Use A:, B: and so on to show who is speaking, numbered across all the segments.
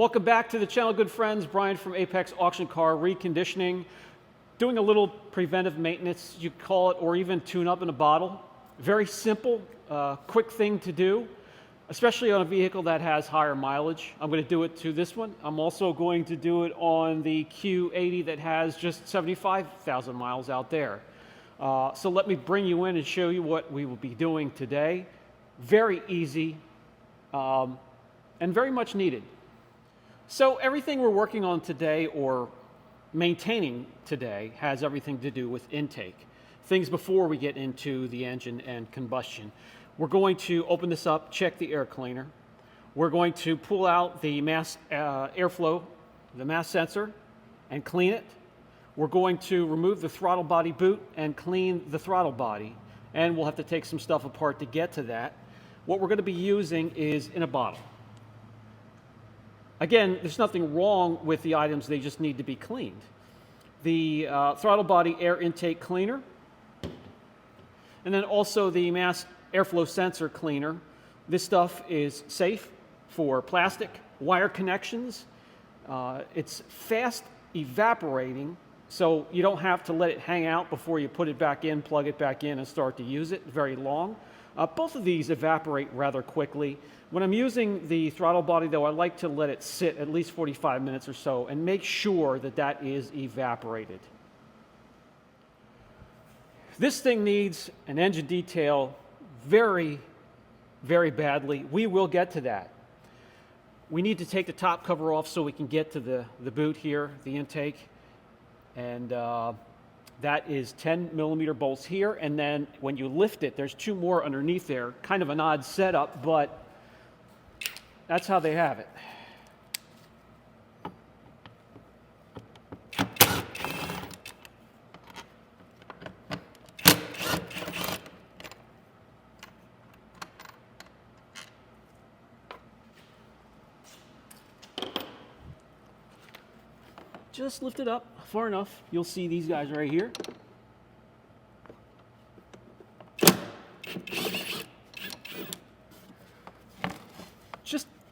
A: Welcome back to the channel, good friends. Brian from Apex Auction Car Reconditioning. Doing a little preventive maintenance, you call it, or even tune up in a bottle. Very simple, quick thing to do, especially on a vehicle that has higher mileage. I'm going to do it to this one. I'm also going to do it on the Qx80 that has just 75,000 miles out there. So let me bring you in and show you what we will be doing today. Very easy and very much needed. So everything we're working on today or maintaining today has everything to do with intake. Things before we get into the engine and combustion. We're going to open this up, check the air cleaner. We're going to pull out the mass airflow, the mass sensor, and clean it. We're going to remove the throttle body boot and clean the throttle body. And we'll have to take some stuff apart to get to that. What we're going to be using is in a bottle. Again, there's nothing wrong with the items, they just need to be cleaned. The throttle body air intake cleaner, and then also the mass airflow sensor cleaner. This stuff is safe for plastic, wire connections. It's fast evaporating, so you don't have to let it hang out before you put it back in, plug it back in, and start to use it very long. Both of these evaporate rather quickly. When I'm using the throttle body, though, I like to let it sit at least 45 minutes or so and make sure that that is evaporated. This thing needs an engine detail very, very badly. We will get to that. We need to take the top cover off so we can get to the boot here, the intake. And that is 10mm bolts here. And then when you lift it, there's two more underneath there. Kind of an odd setup, but that's how they have it. Just lift it up far enough. You'll see these guys right here.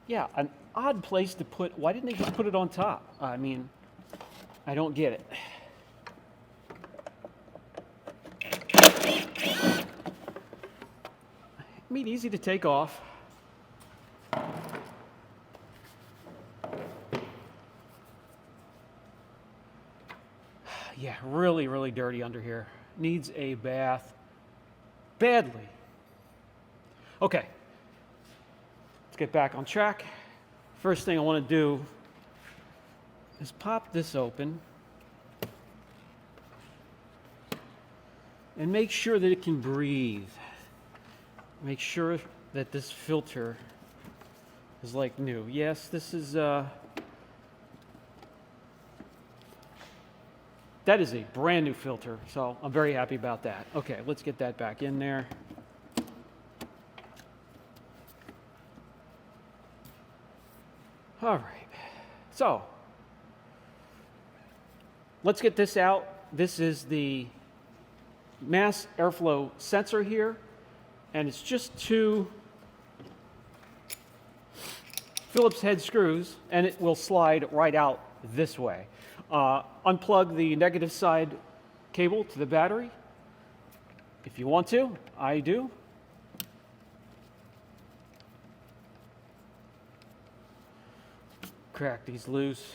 A: Yeah, an odd place to put. Why didn't they just put it on top? I mean, I don't get it. I mean, easy to take off. Yeah, really, really dirty under here. Needs a bath badly. Okay. Get back on track. First thing I want to do is pop this open and make sure that it can breathe. Make sure that this filter is like new. Yes, this is that is a brand new filter, so I'm very happy about that. Okay, let's get that back in there. All right, so let's get this out. This is the mass airflow sensor here, and it's just two Phillips head screws, and it will slide right out this way. Unplug the negative side cable to the battery if you want to. I do. Crack these loose.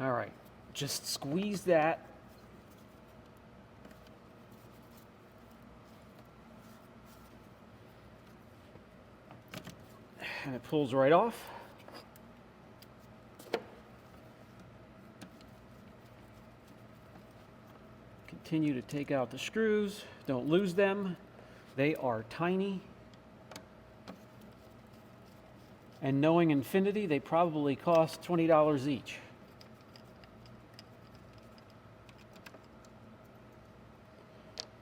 A: All right, just squeeze that. And it pulls right off. Continue to take out the screws. Don't lose them. They are tiny. And knowing Infinity, they probably cost $20 each.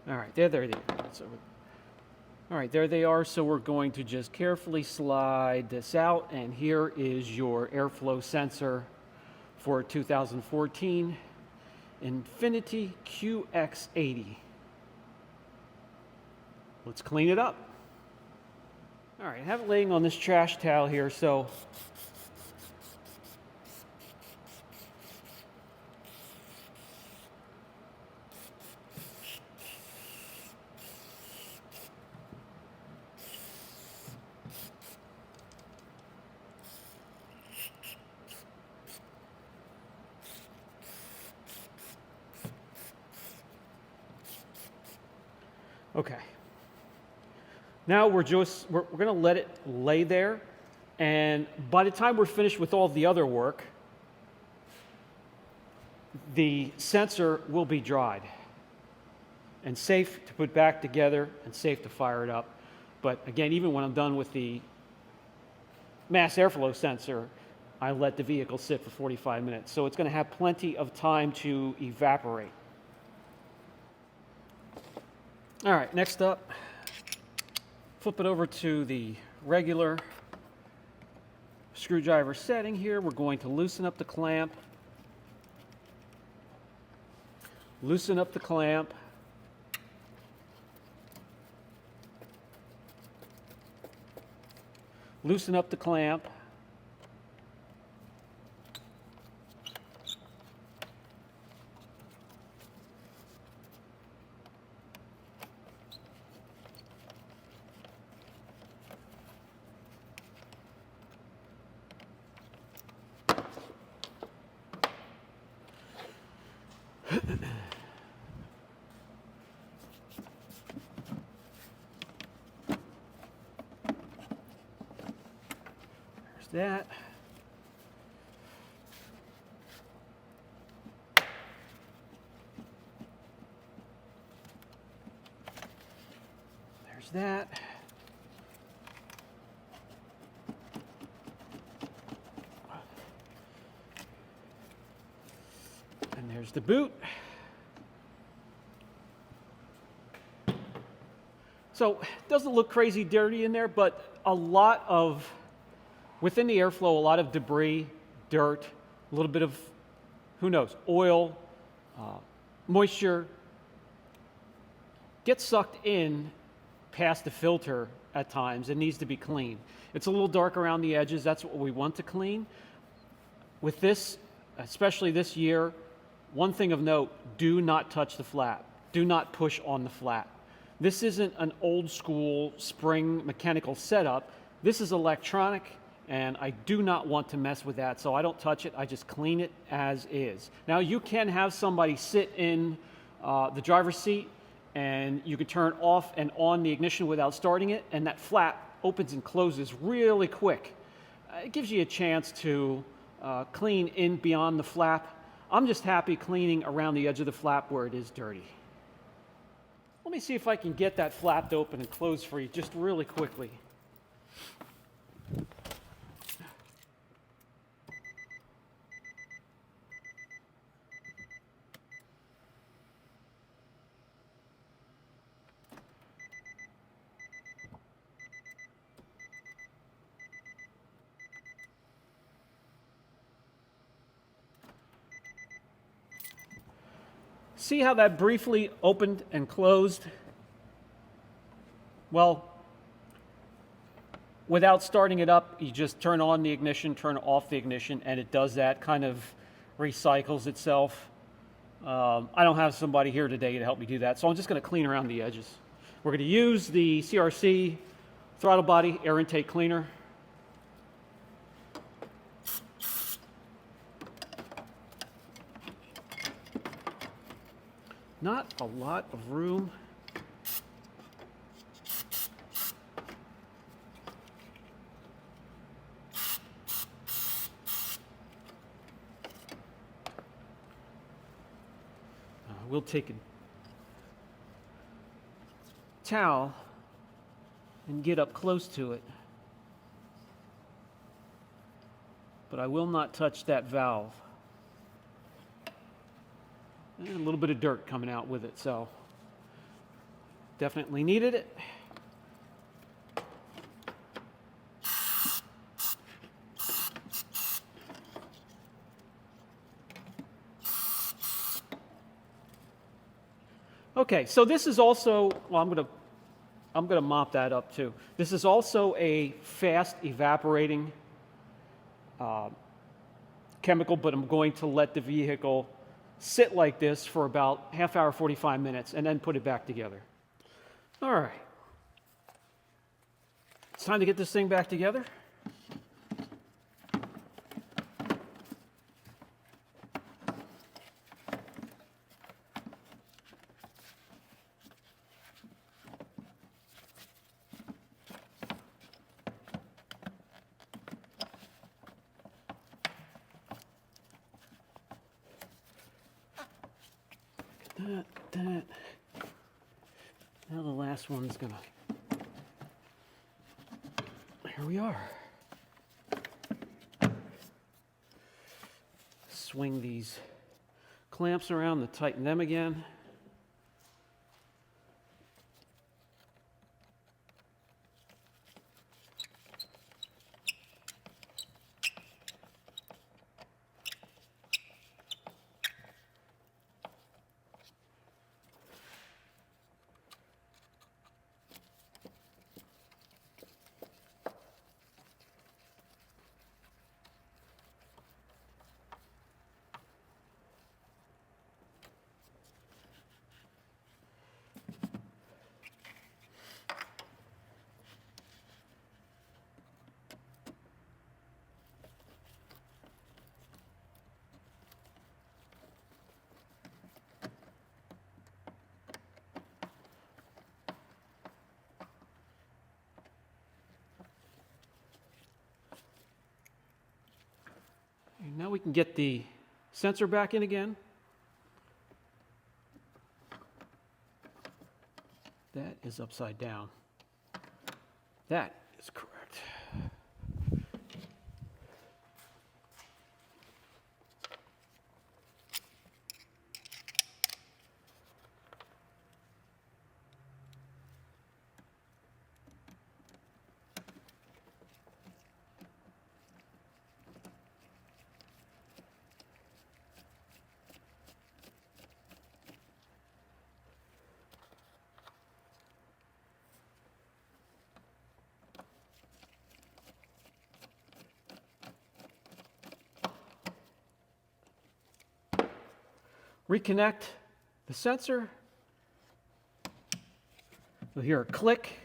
A: All right, there they are. All right, there they are. So we're going to just carefully slide this out, and here is your airflow sensor for 2014 Infinity Qx80. Let's clean it up. All right, I have it laying on this trash towel here, so okay. Now we're going to let it lay there, and by the time we're finished with all the other work, the sensor will be dried and safe to put back together and safe to fire it up. But again, even when I'm done with the mass airflow sensor, I let the vehicle sit for 45 minutes. So it's going to have plenty of time to evaporate. All right, next up, flip it over to the regular screwdriver setting here. We're going to loosen up the clamp. Loosen up the clamp. Loosen up the clamp. That. There's that. And there's the boot. So it doesn't look crazy dirty in there, but a lot of within the airflow, a lot of debris, dirt, a little bit of, who knows, oil, moisture gets sucked in past the filter at times. It needs to be cleaned. It's a little dark around the edges. That's what we want to clean. With this, especially this year, one thing of note, do not touch the flap. Do not push on the flap. This isn't an old school spring mechanical setup. This is electronic. And I do not want to mess with that, so I don't touch it. I just clean it as is. Now, you can have somebody sit in the driver's seat, and you can turn off and on the ignition without starting it, and that flap opens and closes really quick. It gives you a chance to clean in beyond the flap. I'm just happy cleaning around the edge of the flap where it is dirty. Let me see if I can get that flap to open and close for you just really quickly. See how that briefly opened and closed? Well, without starting it up, you just turn on the ignition, turn off the ignition, and it does that, kind of recycles itself. I don't have somebody here today to help me do that, so I'm just going to clean around the edges. We're going to use the CRC throttle body air intake cleaner. Not a lot of room. We'll take a towel and get up close to it. But I will not touch that valve. And a little bit of dirt coming out with it, so definitely needed it. Okay, so this is also, well, I'm going to mop that up too. This is also a fast evaporating chemical, but I'm going to let the vehicle sit like this for about half hour, 45 minutes, and then put it back together. All right. It's time to get this thing back together. That. Now the last one's gonna. Here we are. Swing these clamps around to tighten them again. Now we can get the sensor back in again. That is upside down. That is correct. Reconnect the sensor. You'll hear a click.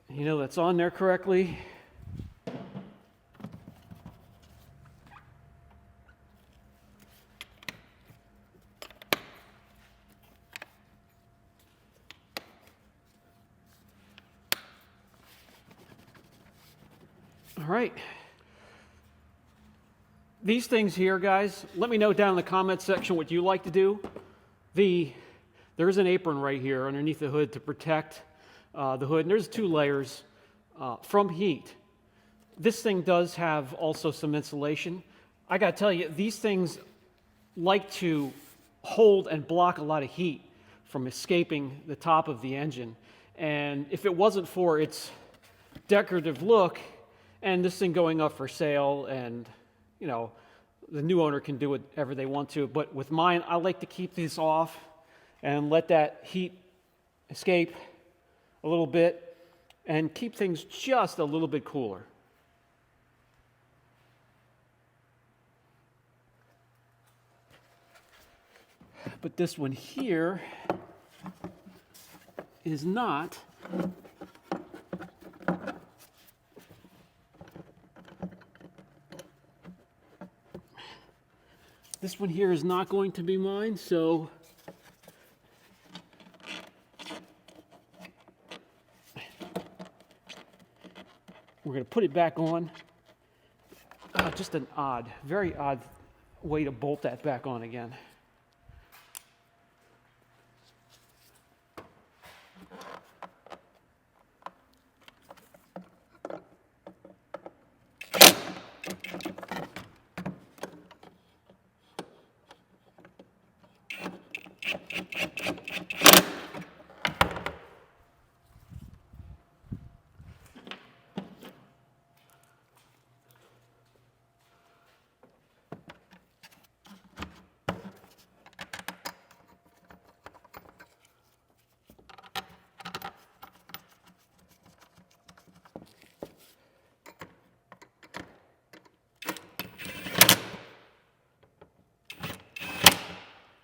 A: You know that's on there correctly. All right. These things here, guys, let me know down in the comments section what you like to do. There's an apron right here underneath the hood to protect the hood, and there's 2 layers from heat. This thing does have also some insulation. I got to tell you, these things like to hold and block a lot of heat from escaping the top of the engine. And if it wasn't for its decorative look and this thing going up for sale, and you know, the new owner can do whatever they want to, but with mine, I like to keep these off and let that heat escape a little bit and keep things just a little bit cooler. But this one here is not. This one here is not going to be mine, so we're going to put it back on. Just an very odd way to bolt that back on again.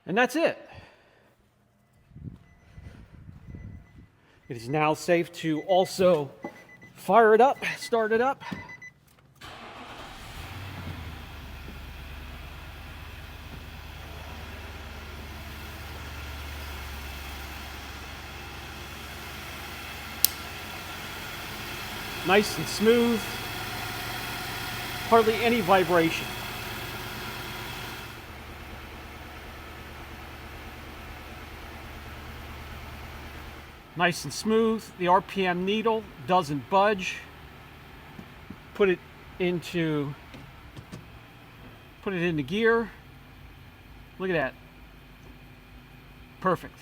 A: And that's it. It is now safe to also fire it up, start it up. Nice and smooth, hardly any vibration. Nice and smooth. The RPM needle doesn't budge. Put it into gear. Look at that. Perfect.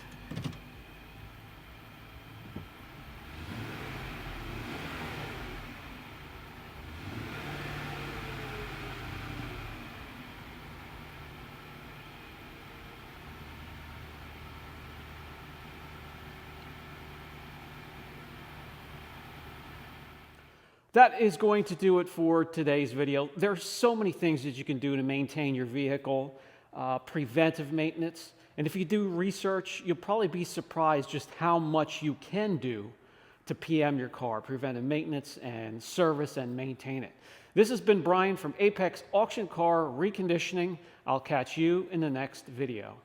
A: That is going to do it for today's video. There are so many things that you can do to maintain your vehicle, preventive maintenance. And if you do research, you'll probably be surprised just how much you can do to PM your car, preventive maintenance and service and maintain it. This has been Brian from Apex Auction Car Reconditioning. I'll catch you in the next video.